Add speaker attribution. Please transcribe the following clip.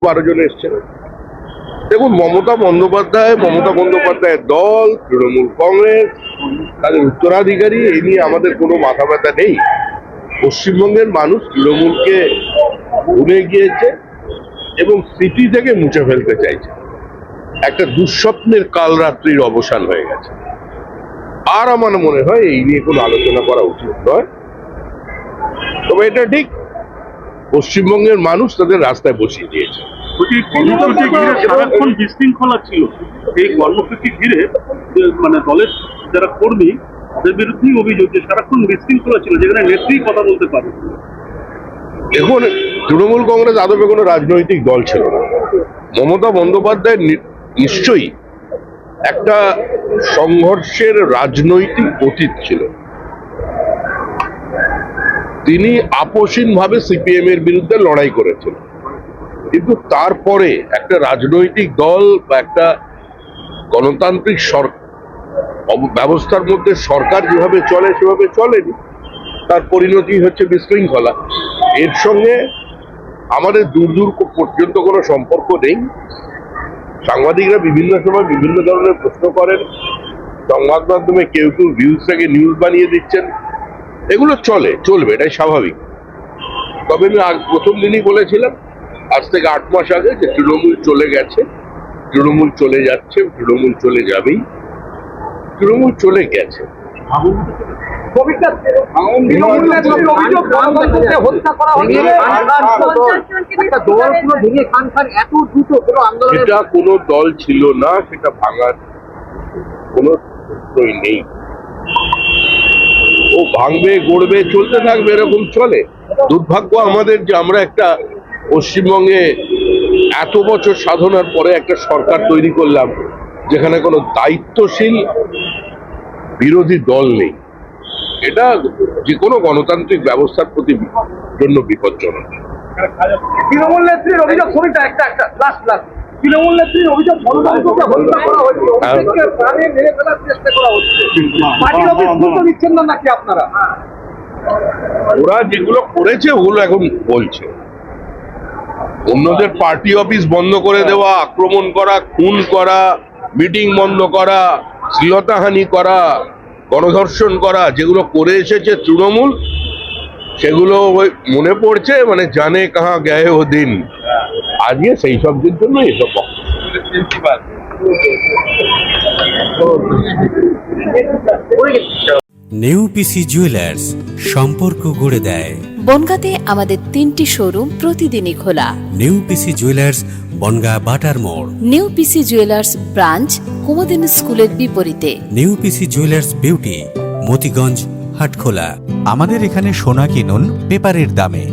Speaker 1: 12 জন এসছেন। দেখুন, মমতা বন্দ্যোপাধ্যায়ের দল, তৃণমূল কংগ্রেস, তাদের উত্তরাধিকারী, এই নিয়ে আমাদের কোনো মাথা ব্যথা নেই। পশ্চিমবঙ্গের মানুষ তৃণমূলকে ভুলে গিয়েছে এবং স্মৃতি থেকে মুছে ফেলতে চাইছে। একটা দুঃস্বপ্নের কালরাত্রির অবসান হয়ে গেছে। আর আমার মনে হয় এই নিয়ে কোনো আলোচনা করা উচিত নয়। তবে এটা ঠিক, পশ্চিমবঙ্গের মানুষ তাদের রাস্তায় বসিয়ে দিয়েছে।
Speaker 2: সারাক্ষণ বিশৃঙ্খলা ছিল। এই কর্মসূচি ঘিরে মানে দলের যারা কর্মী তাদের বিরুদ্ধেই অভিযোগ যে সারাক্ষণ বিশৃঙ্খলা ছিল, যেখানে নেত্রী কথা বলতে পারে।
Speaker 1: দেখুন, তৃণমূল কংগ্রেস আদপে কোনো রাজনৈতিক দল ছিল না। মমতা বন্দ্যোপাধ্যায় নিশ্চয়ই একটা সংঘর্ষের রাজনৈতিক অতীত ছিল। তিনি আপোষহীনভাবে সিপিএম এর বিরুদ্ধে লড়াই করেছেন, কিন্তু তারপরে একটা রাজনৈতিক দল বা একটা গণতান্ত্রিক ব্যবস্থার মধ্যে সরকার যেভাবে চলে সেভাবে চলেনি। তার পরিণতি হচ্ছে বিশৃঙ্খলা। এর সঙ্গে আমাদের দূর দূর পর্যন্ত কোনো সম্পর্ক নেই। সাংবাদিকরা বিভিন্ন সময় বিভিন্ন ধরনের প্রশ্ন করেন, সংবাদ মাধ্যমে কেউ কেউ ভিউজ থেকে নিউজ বানিয়ে দিচ্ছেন। এগুলো চলবে, এটাই স্বাভাবিক। তবে আমি প্রথম দিনই বলেছিলাম, আজ থেকে 8 মাস আগে, যে তৃণমূল চলে গেছে, তৃণমূল চলে যাচ্ছে, তৃণমূল চলে যাবেই, তৃণমূল চলে গেছে। এটা কোনো দল ছিল না, সেটা ভাঙার কোনো প্রশ্নই নেই। ও ভাঙবে, গড়বে, চলতে থাকবে, এরকম চলে। দুর্ভাগ্য আমাদের যে আমরা একটা পশ্চিমবঙ্গে এত বছর সাধনার পরে একটা সরকার তৈরি করলাম যেখানে কোনো দায়িত্বশীল বিরোধী দল নেই। এটা যে কোনো গণতান্ত্রিক ব্যবস্থার প্রতি জন্য বিপজ্জনক।
Speaker 3: তৃণমূল নেত্রীর অভিযোগ, তৃণমূল নেত্রীর অভিযোগ হত্যা করা হয়েছে, প্রাণে মেরে ফেলার চেষ্টা করা হচ্ছে। পার্টির অফিস খুলতে দিচ্ছেন না নাকি আপনারা?
Speaker 1: ওরা যেগুলো করেছে ওগুলো এখন বলছে। অন্যদের পার্টি অফিস বন্ধ করে দেওয়া, আক্রমণ করা, খুন করা, মিটিং বন্ধ করা, শ্লীলতাহানি করা, গণধর্ষণ করা, যেগুলো করে এসেছে তৃণমূল, সেগুলো মনে পড়ছে, মানে জানে কাহা গয়ে ও দিন। আজকে সেই সবদের জন্য এসব
Speaker 4: নেউপিসি জুয়েলার্স, সম্পর্ক গড়ে দেয়।
Speaker 5: বনগাঁতে আমাদের 3টি শোরুম প্রতিদিনই খোলা।
Speaker 4: নেউপিসি জুয়েলার্স, বনগাঁ বাটার মোড়।
Speaker 5: নেউপিসি জুয়েলার্স ব্রাঞ্চ, কুমদিন স্কুলের বিপরীতে।
Speaker 4: নেউপিসি জুয়েলার্স বিউটি, মতিগঞ্জ, হাটখোলা।
Speaker 6: আমাদের এখানে সোনা কিনুন পেপারের দামে।